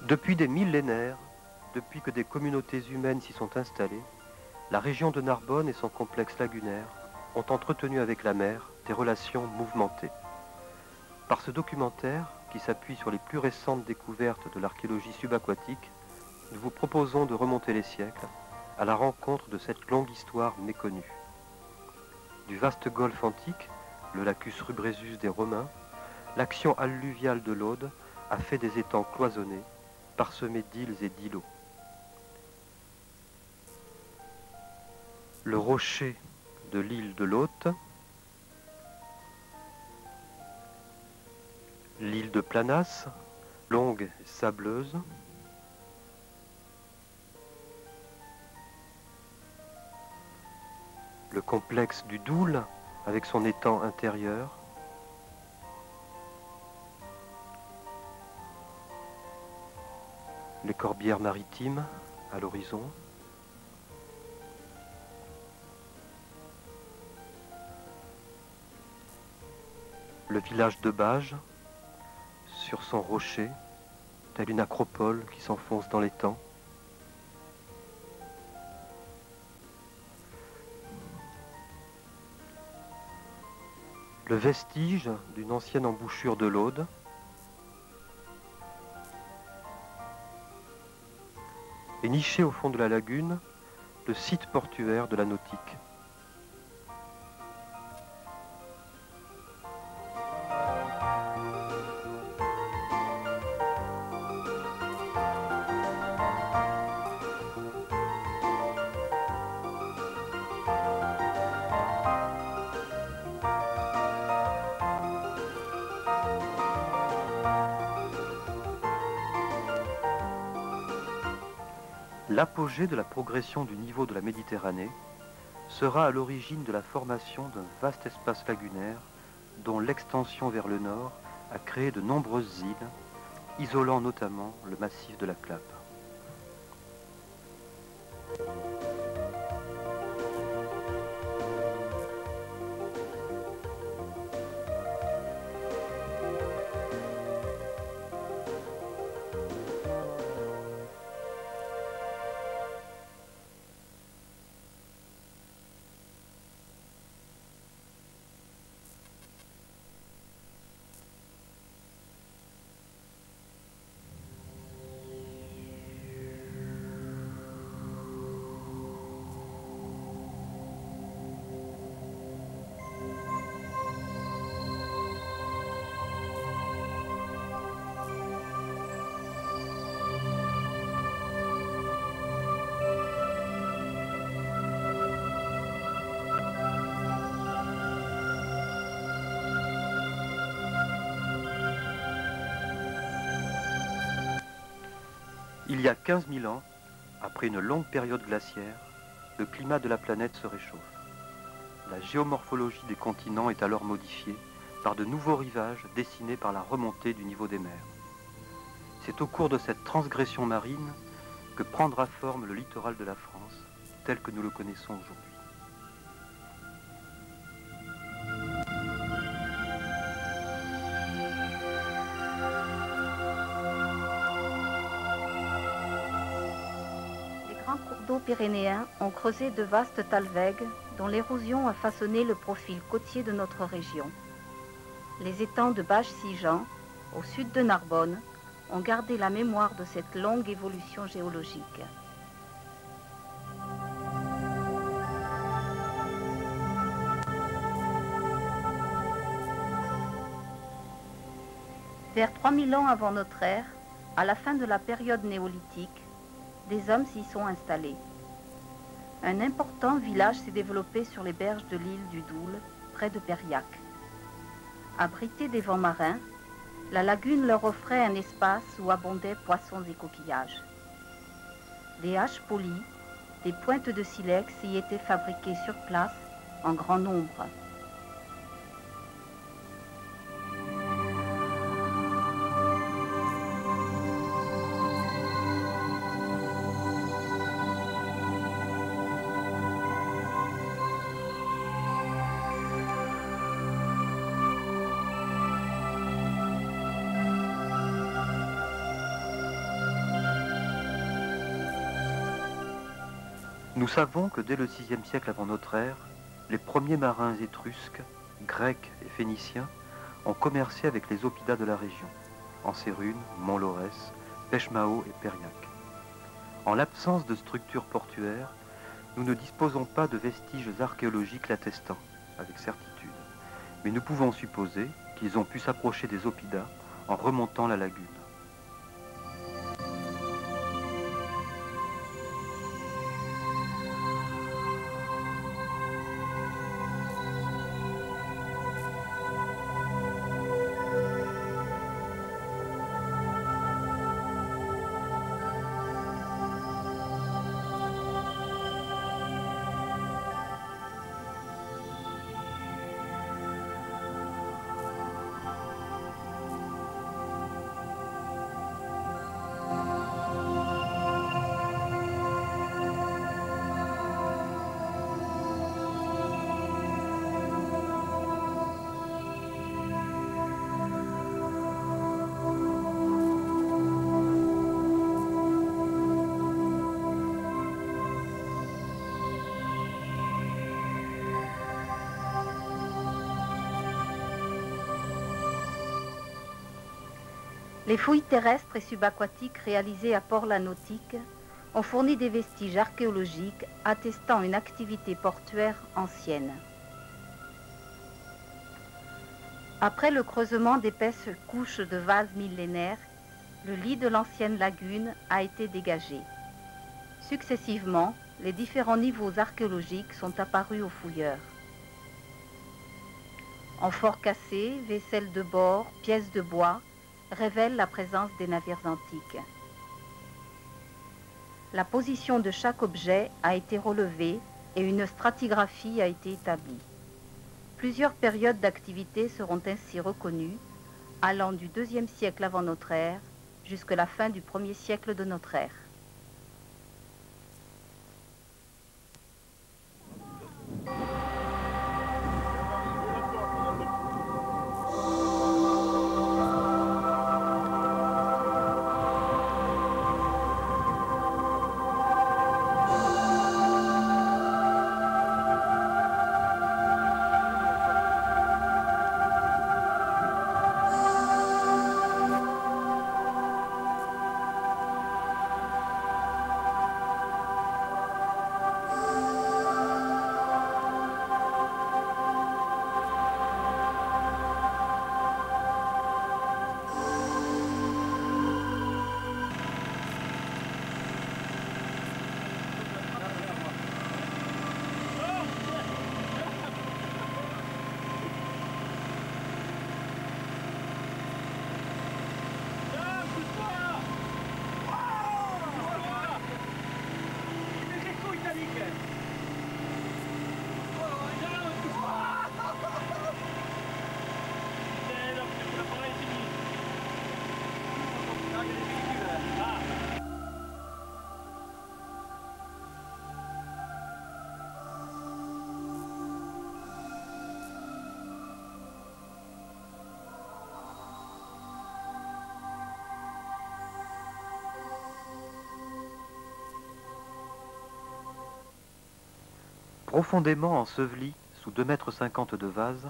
Depuis des millénaires, depuis que des communautés humaines s'y sont installées, la région de Narbonne et son complexe lagunaire ont entretenu avec la mer des relations mouvementées. Par ce documentaire, qui s'appuie sur les plus récentes découvertes de l'archéologie subaquatique, nous vous proposons de remonter les siècles à la rencontre de cette longue histoire méconnue. Du vaste golfe antique, le lacus Rubresus des Romains, l'action alluviale de l'Aude a fait des étangs cloisonnés, parsemés d'îles et d'îlots. Le rocher de l'île de l'Hôte, l'île de Planas, longue et sableuse, le complexe du Doul avec son étang intérieur, les corbières maritimes à l'horizon, le village de Bages sur son rocher, telle une acropole qui s'enfonce dans l'étang. Le vestige d'une ancienne embouchure de l'Aude, et niché au fond de la lagune, le site portuaire de la nautique. L'apogée de la progression du niveau de la Méditerranée sera à l'origine de la formation d'un vaste espace lagunaire dont l'extension vers le nord a créé de nombreuses îles, isolant notamment le massif de la Clappe. Il y a 15 000 ans, après une longue période glaciaire, le climat de la planète se réchauffe. La géomorphologie des continents est alors modifiée par de nouveaux rivages dessinés par la remontée du niveau des mers. C'est au cours de cette transgression marine que prendra forme le littoral de la France, tel que nous le connaissons aujourd'hui. D'eau pyrénéens ont creusé de vastes talwegs dont l'érosion a façonné le profil côtier de notre région. Les étangs de Bages-Sigean, au sud de Narbonne, ont gardé la mémoire de cette longue évolution géologique. Vers 3000 ans avant notre ère, à la fin de la période néolithique, des hommes s'y sont installés. Un important village s'est développé sur les berges de l'île du Doul, près de Périac. Abritée des vents marins, la lagune leur offrait un espace où abondaient poissons et coquillages. Des haches polies, des pointes de silex y étaient fabriquées sur place en grand nombre. Nous savons que dès le VIe siècle avant notre ère, les premiers marins étrusques, grecs et phéniciens ont commercé avec les oppidas de la région, Ansérune, Mont-Laurès, Pechemao et Périac. En l'absence de structures portuaires, nous ne disposons pas de vestiges archéologiques l'attestant, avec certitude, mais nous pouvons supposer qu'ils ont pu s'approcher des oppidas en remontant la lagune. Les fouilles terrestres et subaquatiques réalisées à Port-la-Nautique ont fourni des vestiges archéologiques attestant une activité portuaire ancienne. Après le creusement d'épaisses couches de vases millénaires, le lit de l'ancienne lagune a été dégagé. Successivement, les différents niveaux archéologiques sont apparus aux fouilleurs. Amphores cassés, vaisselles de bord, pièces de bois révèlent la présence des navires antiques. La position de chaque objet a été relevée et une stratigraphie a été établie. Plusieurs périodes d'activité seront ainsi reconnues, allant du IIe siècle avant notre ère jusqu'à la fin du 1er siècle de notre ère. Profondément ensevelis sous 2,50 m de vase,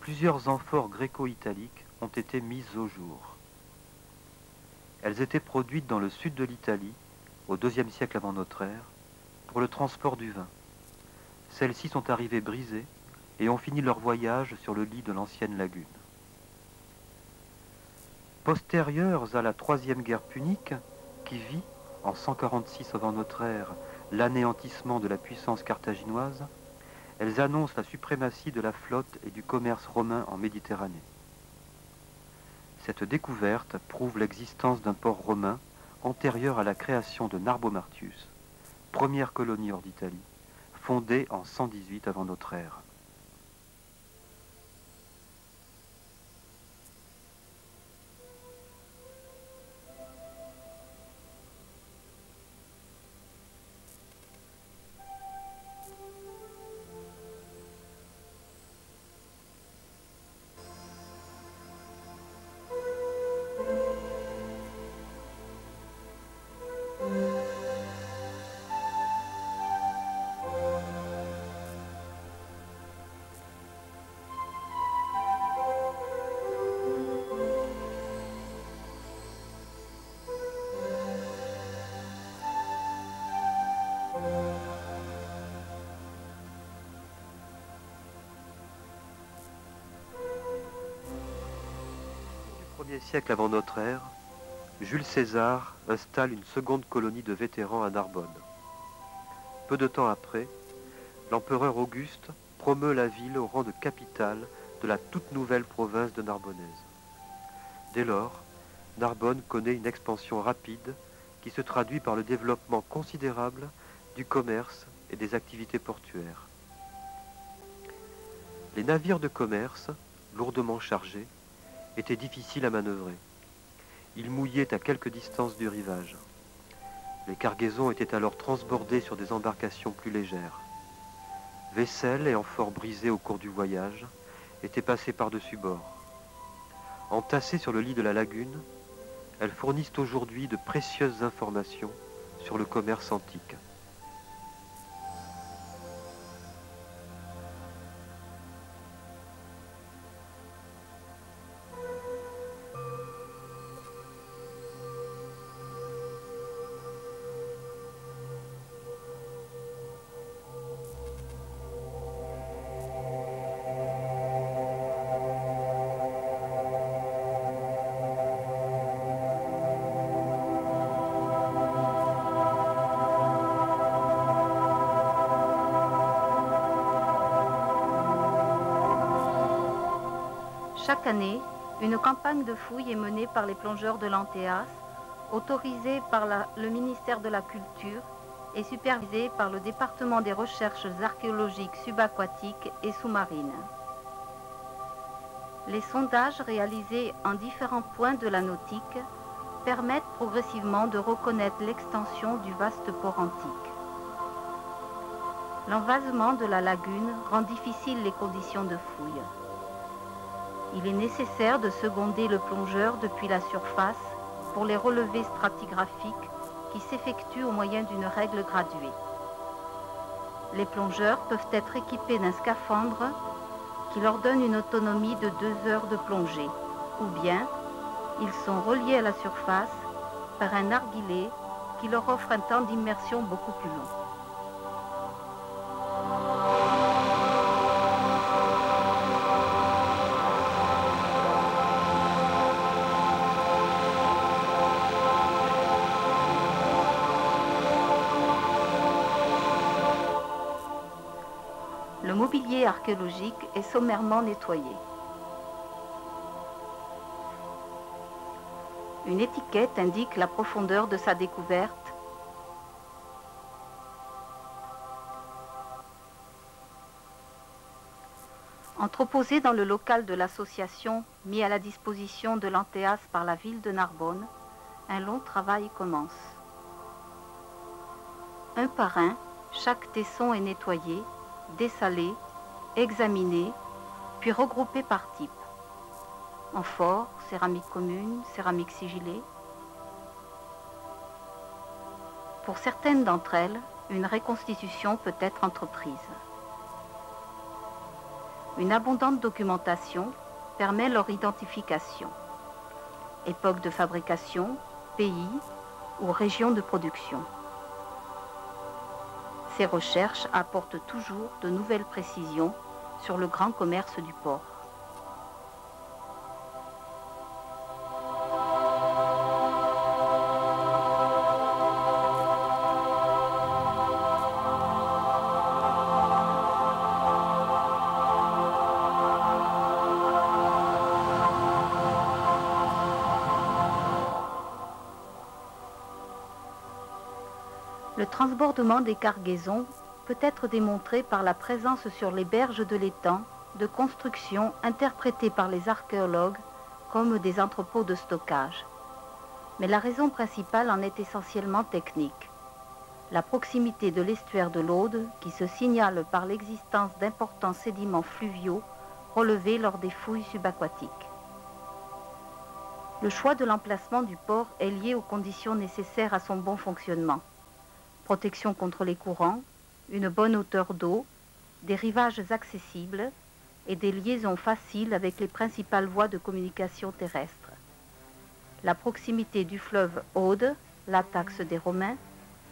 plusieurs amphores gréco-italiques ont été mises au jour. Elles étaient produites dans le sud de l'Italie, au IIe siècle avant notre ère, pour le transport du vin. Celles-ci sont arrivées brisées et ont fini leur voyage sur le lit de l'ancienne lagune. Postérieures à la Troisième Guerre punique, qui vit, en 146 avant notre ère, l'anéantissement de la puissance carthaginoise, elles annoncent la suprématie de la flotte et du commerce romain en Méditerranée. Cette découverte prouve l'existence d'un port romain antérieur à la création de Narbomartius, première colonie hors d'Italie, fondée en 118 avant notre ère. 1er siècle avant notre ère, Jules César installe une seconde colonie de vétérans à Narbonne. Peu de temps après, l'empereur Auguste promeut la ville au rang de capitale de la toute nouvelle province de Narbonnaise. Dès lors, Narbonne connaît une expansion rapide qui se traduit par le développement considérable du commerce et des activités portuaires. Les navires de commerce, lourdement chargés, étaient difficiles à manœuvrer. Ils mouillaient à quelque distance du rivage. Les cargaisons étaient alors transbordées sur des embarcations plus légères. Vaisselles et amphores brisées au cours du voyage étaient passées par-dessus bord. Entassées sur le lit de la lagune, elles fournissent aujourd'hui de précieuses informations sur le commerce antique. Chaque année, une campagne de fouilles est menée par les plongeurs de l'Antéas, autorisée par le ministère de la Culture et supervisée par le département des recherches archéologiques subaquatiques et sous-marines. Les sondages réalisés en différents points de la nautique permettent progressivement de reconnaître l'extension du vaste port antique. L'envasement de la lagune rend difficiles les conditions de fouille. Il est nécessaire de seconder le plongeur depuis la surface pour les relevés stratigraphiques qui s'effectuent au moyen d'une règle graduée. Les plongeurs peuvent être équipés d'un scaphandre qui leur donne une autonomie de 2 heures de plongée, ou bien ils sont reliés à la surface par un narguilé qui leur offre un temps d'immersion beaucoup plus long. Le mobilier archéologique est sommairement nettoyé. Une étiquette indique la profondeur de sa découverte. Entreposé dans le local de l'association mis à la disposition de l'Antéas par la ville de Narbonne, un long travail commence. Un par un, chaque tesson est nettoyé, dessalé, examiné, puis regroupé par type. Amphore, céramique commune, céramique sigillée. Pour certaines d'entre elles, une reconstitution peut être entreprise. Une abondante documentation permet leur identification. Époque de fabrication, pays ou région de production. Ces recherches apportent toujours de nouvelles précisions sur le grand commerce du port. Le transbordement des cargaisons peut être démontré par la présence sur les berges de l'étang de constructions interprétées par les archéologues comme des entrepôts de stockage. Mais la raison principale en est essentiellement technique. La proximité de l'estuaire de l'Aude qui se signale par l'existence d'importants sédiments fluviaux relevés lors des fouilles subaquatiques. Le choix de l'emplacement du port est lié aux conditions nécessaires à son bon fonctionnement. Protection contre les courants, une bonne hauteur d'eau, des rivages accessibles et des liaisons faciles avec les principales voies de communication terrestre. La proximité du fleuve Aude, l'attaxe des Romains,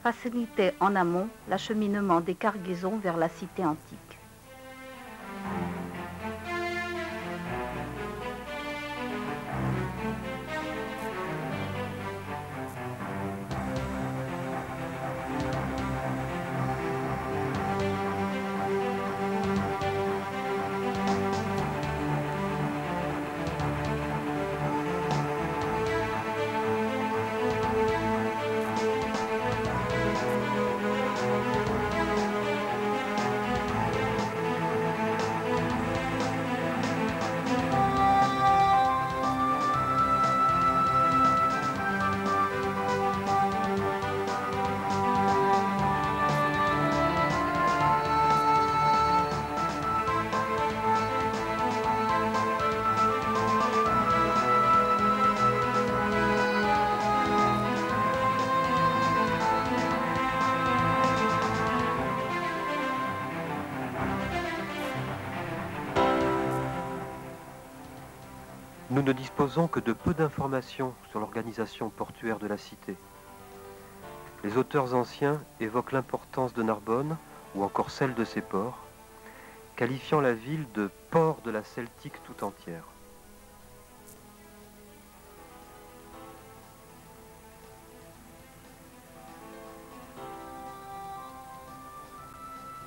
facilitait en amont l'acheminement des cargaisons vers la cité antique. Nous ne disposons que de peu d'informations sur l'organisation portuaire de la cité. Les auteurs anciens évoquent l'importance de Narbonne, ou encore celle de ses ports, qualifiant la ville de port de la Celtique tout entière.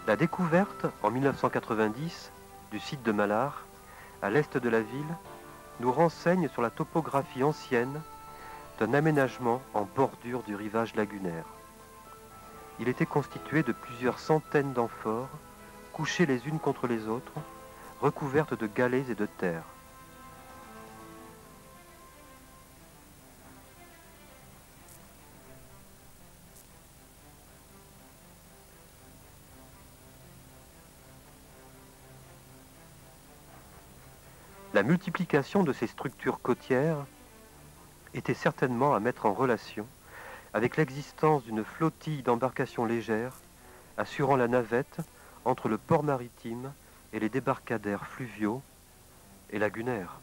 La découverte, en 1990, du site de Malard, à l'est de la ville, nous renseigne sur la topographie ancienne d'un aménagement en bordure du rivage lagunaire. Il était constitué de plusieurs centaines d'amphores, couchées les unes contre les autres, recouvertes de galets et de terre. La multiplication de ces structures côtières était certainement à mettre en relation avec l'existence d'une flottille d'embarcations légères assurant la navette entre le port maritime et les débarcadères fluviaux et lagunaires.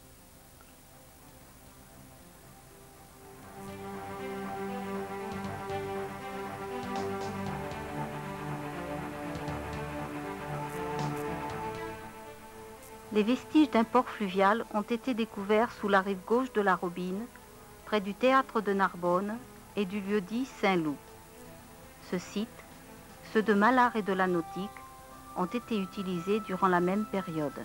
Les vestiges d'un port fluvial ont été découverts sous la rive gauche de la Robine, près du théâtre de Narbonne et du lieu-dit Saint-Loup. Ce site, ceux de Malard et de la Nautique, ont été utilisés durant la même période.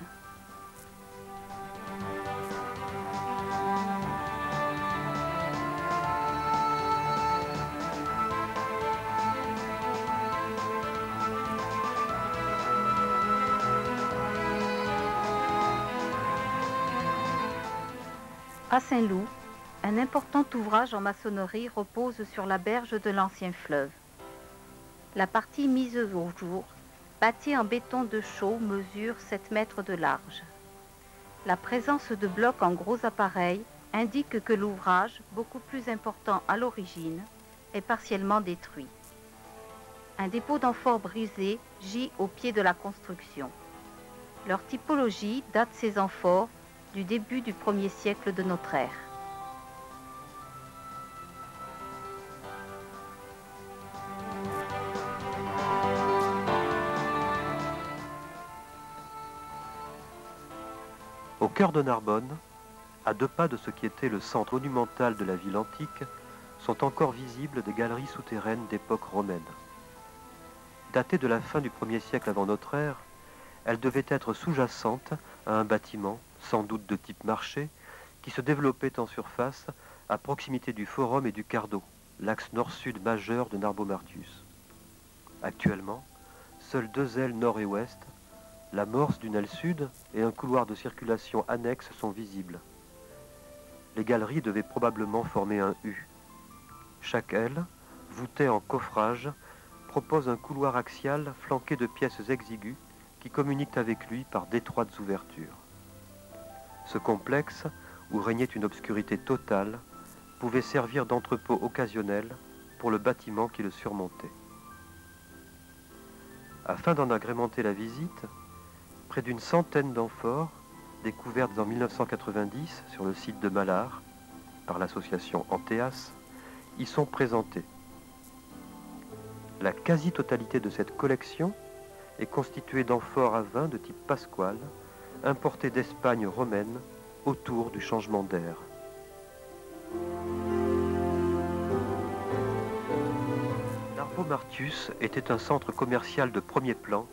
À Saint-Loup, un important ouvrage en maçonnerie repose sur la berge de l'ancien fleuve. La partie mise au jour, bâtie en béton de chaux, mesure 7 mètres de large. La présence de blocs en gros appareils indique que l'ouvrage, beaucoup plus important à l'origine, est partiellement détruit. Un dépôt d'amphores brisés gît au pied de la construction. Leur typologie date ces amphores du début du 1er siècle de notre ère. Au cœur de Narbonne, à 2 pas de ce qui était le centre monumental de la ville antique, sont encore visibles des galeries souterraines d'époque romaine. Datées de la fin du 1er siècle avant notre ère, elles devaient être sous-jacentes à un bâtiment, sans doute de type marché, qui se développait en surface à proximité du Forum et du Cardo, l'axe nord-sud majeur de Narbo-Martius. Actuellement, seules 2 ailes nord et ouest, l'amorce d'une aile sud et un couloir de circulation annexe sont visibles. Les galeries devaient probablement former un U. Chaque aile, voûtée en coffrage, propose un couloir axial flanqué de pièces exiguës qui communiquent avec lui par d'étroites ouvertures. Ce complexe, où régnait une obscurité totale, pouvait servir d'entrepôt occasionnel pour le bâtiment qui le surmontait. Afin d'en agrémenter la visite, près d'une centaine d'amphores, découvertes en 1990 sur le site de Malard, par l'association Anteas, y sont présentées. La quasi-totalité de cette collection est constituée d'amphores à vin de type Pasquale, importés d'Espagne romaine autour du changement d'ère. Narbo-Martius était un centre commercial de premier plan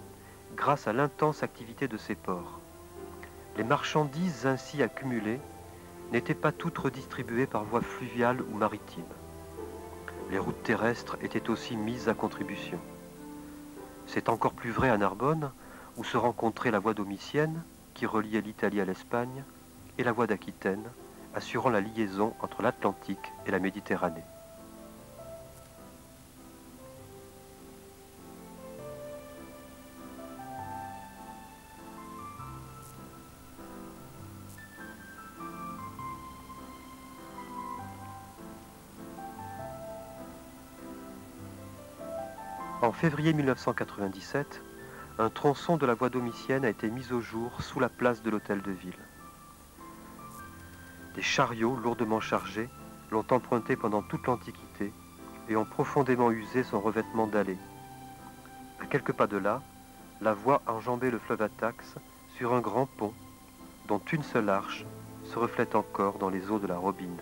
grâce à l'intense activité de ses ports. Les marchandises ainsi accumulées n'étaient pas toutes redistribuées par voie fluviale ou maritime. Les routes terrestres étaient aussi mises à contribution. C'est encore plus vrai à Narbonne, où se rencontrait la voie domitienne, qui reliait l'Italie à l'Espagne, et la voie d'Aquitaine, assurant la liaison entre l'Atlantique et la Méditerranée. En février 1997, un tronçon de la voie domitienne a été mis au jour sous la place de l'Hôtel de Ville. Des chariots lourdement chargés l'ont emprunté pendant toute l'Antiquité et ont profondément usé son revêtement dallé. À quelques pas de là, la voie enjambait le fleuve Atax sur un grand pont dont une seule arche se reflète encore dans les eaux de la Robine.